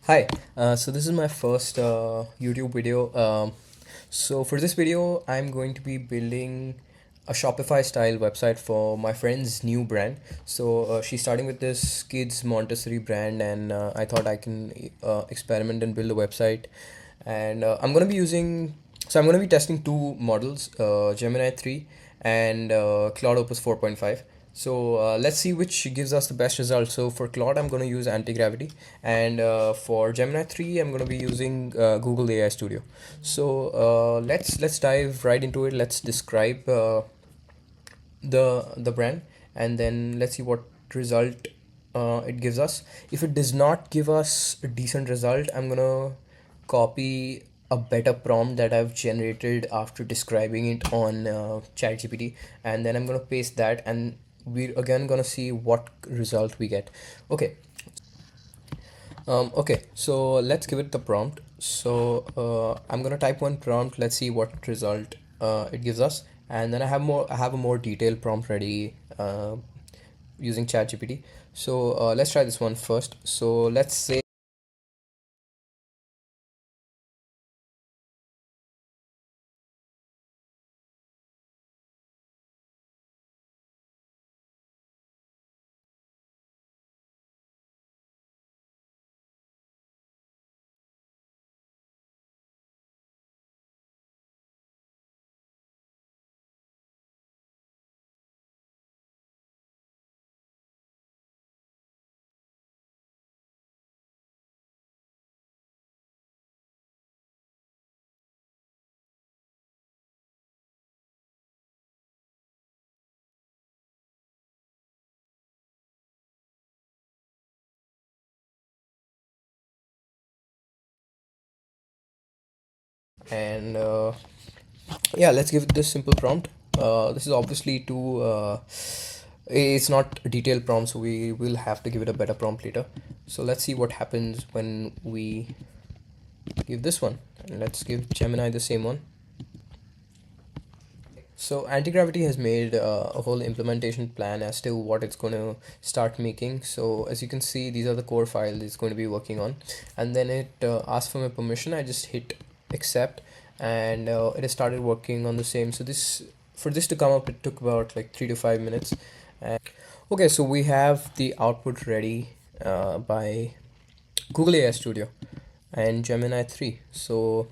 Hi, so this is my first YouTube video. So for this video, I'm going to be building a Shopify style website for my friend's new brand. So she's starting with this kids Montessori brand, and I thought I can experiment and build a website. And I'm going to be testing two models, Gemini 3 and Claude Opus 4.5. So let's see which gives us the best result. So for Claude, I'm going to use Antigravity, and for Gemini 3, I'm going to be using Google AI Studio. So let's dive right into it. Let's describe the brand, and then let's see what result it gives us. If it does not give us a decent result, I'm gonna copy a better prompt that I've generated after describing it on ChatGPT, and then I'm gonna paste that, and we're again gonna see what result we get. Okay, so let's give it the prompt. So I'm gonna type one prompt. Let's see what result it gives us, and then I have a more detailed prompt ready using ChatGPT. So let's try this one first. So let's say, and yeah, let's give it this simple prompt. This is obviously too it's not a detailed prompt, so we will have to give it a better prompt later. So let's see what happens when we give this one, and let's give Gemini the same one. So Antigravity has made a whole implementation plan as to what it's going to start making. So as you can see, these are the core files it's going to be working on, and then it asked for my permission. I just hit accept, and it has started working on the same. So this for this to come up, it took about like 3 to 5 minutes. Okay, so we have the output ready by Google AI Studio and Gemini 3. So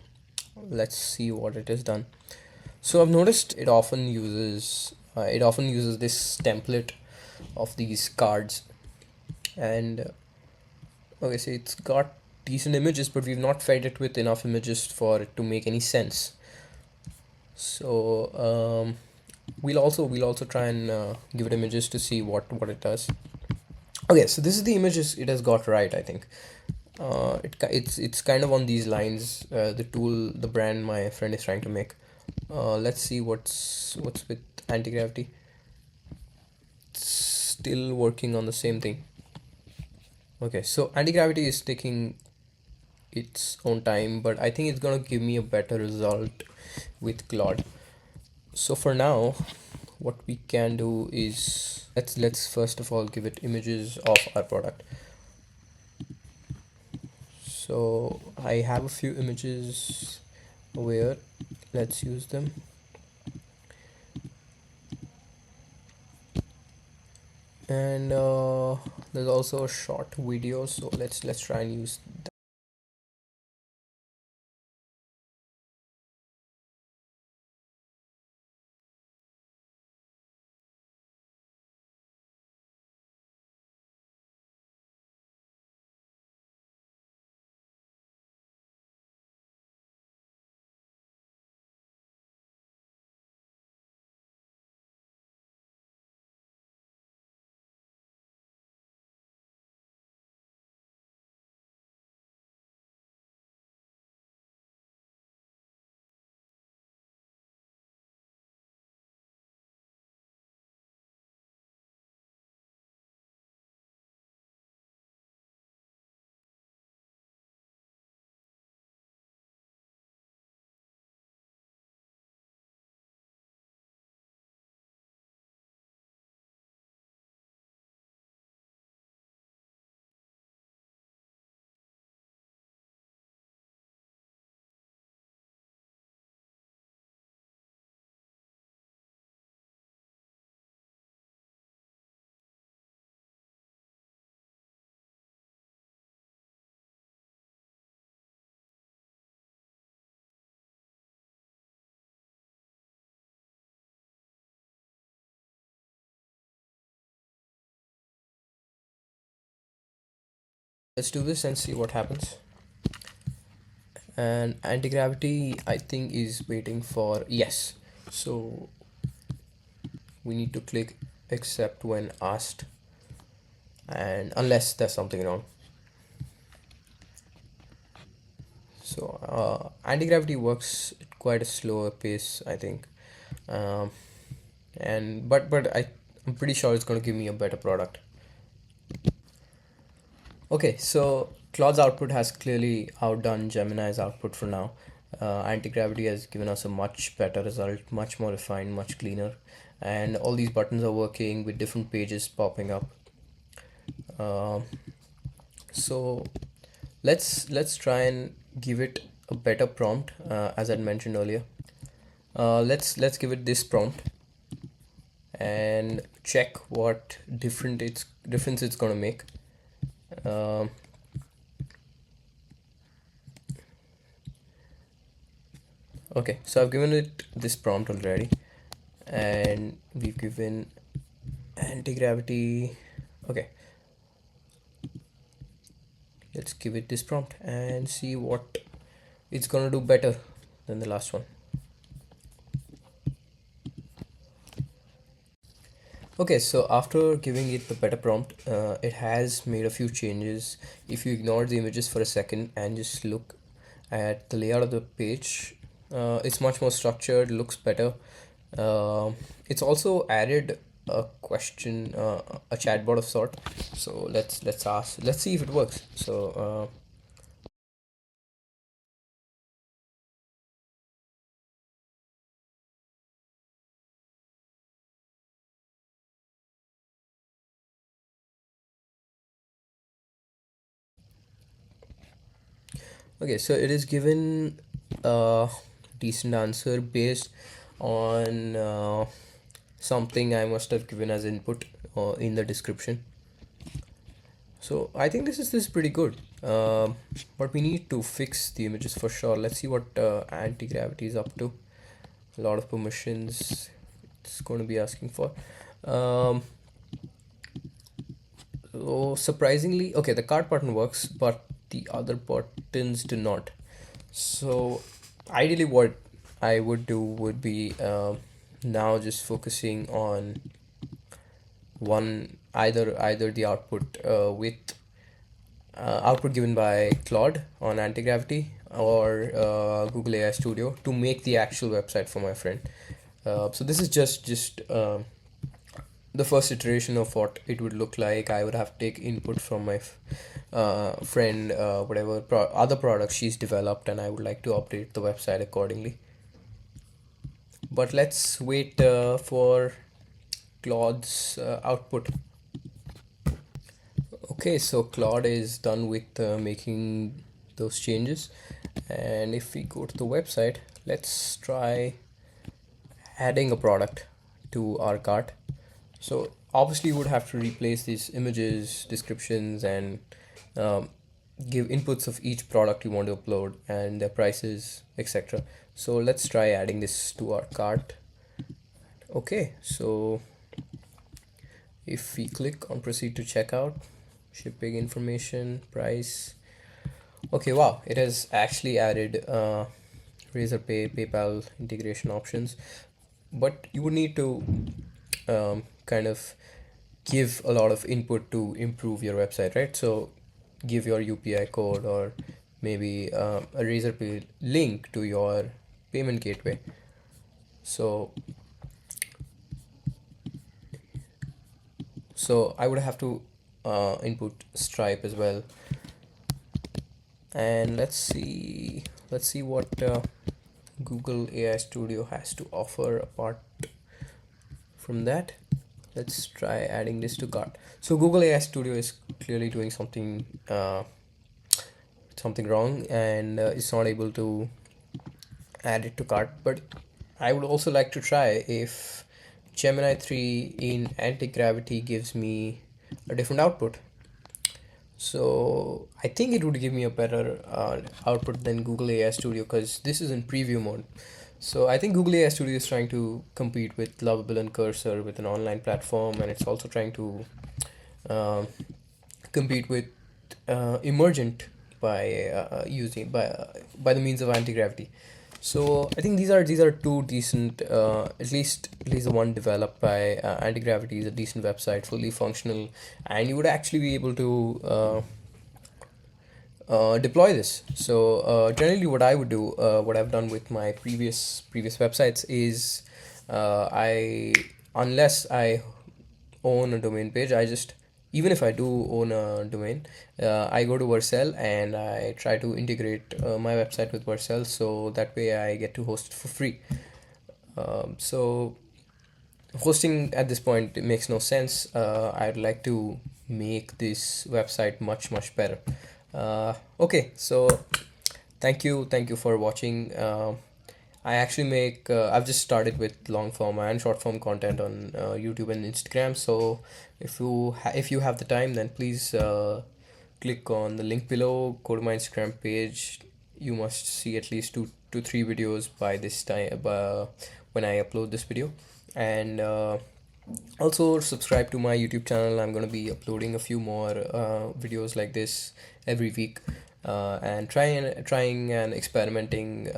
let's see what it has done. So I've noticed it often uses this template of these cards, and okay, so it's got decent images, but we've not fed it with enough images for it to make any sense. So we'll also try and give it images to see what it does. Okay, so this is the images it has got right, I think. It's kind of on these lines. The brand my friend is trying to make. Let's see what's with anti-gravity. Still working on the same thing. Okay, so anti-gravity is taking its own time, but I think it's gonna give me a better result with Claude. So for now, what we can do is let's first of all give it images of our product. So I have a few images where let's use them. And there's also a short video, so let's try and use Let's do this and see what happens. And anti-gravity, I think, is waiting for yes. So we need to click accept when asked, and unless there's something wrong. So anti-gravity works at quite a slower pace, I think. Um, and I'm pretty sure it's going to give me a better product. Okay, so Claude's output has clearly outdone Gemini's output for now. Anti-gravity has given us a much better result, much more refined, much cleaner, and all these buttons are working with different pages popping up. Uh, so let's try and give it a better prompt, as I mentioned earlier. Let's give it this prompt and check what difference it's gonna make. Um, okay, so I've given it this prompt already, and we've given anti-gravity. Okay, let's give it this prompt and see what it's gonna do better than the last one. Okay, so after giving it the better prompt, it has made a few changes. If you ignore the images for a second and just look at the layout of the page, it's much more structured, looks better. It's also added a question, a chatbot of sort. So let's see if it works. So okay, so it is given a decent answer based on something I must have given as input in the description. So I think this is pretty good. But we need to fix the images for sure. Let's see what anti-gravity is up to. A lot of permissions it's going to be asking for. Um, so surprisingly, okay, the card button works, but the other buttons do not. So ideally, what I would do would be now just focusing on one either the output with output given by Claude on anti-gravity or Google AI Studio to make the actual website for my friend. So this is just the first iteration of what it would look like. I would have to take input from my friend, whatever other products she's developed, and I would like to update the website accordingly. But let's wait for Claude's output. Okay, so Claude is done with making those changes, and if we go to the website, let's try adding a product to our cart. So obviously you would have to replace these images, descriptions, and um, give inputs of each product you want to upload and their prices, etc. So let's try adding this to our cart. Okay, so if we click on proceed to checkout, shipping information, price. Okay, wow, it has actually added Razorpay, PayPal integration options, but you would need to kind of give a lot of input to improve your website, right? So give your UPI code or maybe a Razorpay link to your payment gateway. So I would have to input Stripe as well. And let's see what Google AI Studio has to offer apart from that. Let's try adding this to cart. So Google AI Studio is clearly doing something wrong, and it's not able to add it to cart. But I would also like to try if Gemini 3 in anti-gravity gives me a different output. So I think it would give me a better output than Google AI Studio because this is in preview mode. So I think Google AI Studio is trying to compete with Lovable and Cursor with an online platform, and it's also trying to um, compete with emergent by using by the means of anti-gravity. So I think these are two decent, at least the one developed by anti-gravity is a decent website, fully functional, and you would actually be able to deploy this. So generally, what I would do, what I've done with my previous websites is, I unless I own a domain page, I just, even if I do own a domain, I go to Vercel and I try to integrate my website with Vercel, so that way I get to host it for free. So hosting at this point, it makes no sense. I'd like to make this website much better. Okay, so thank you for watching. I actually make I've just started with long form and short form content on YouTube and Instagram. So if you have the time, then please click on the link below, go to my Instagram page. You must see at least 2 to 3 videos by this time, when I upload this video. And also subscribe to my YouTube channel. I'm going to be uploading a few more videos like this every week, and trying and experimenting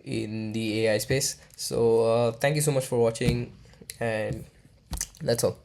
in the AI space. So thank you so much for watching, and that's all.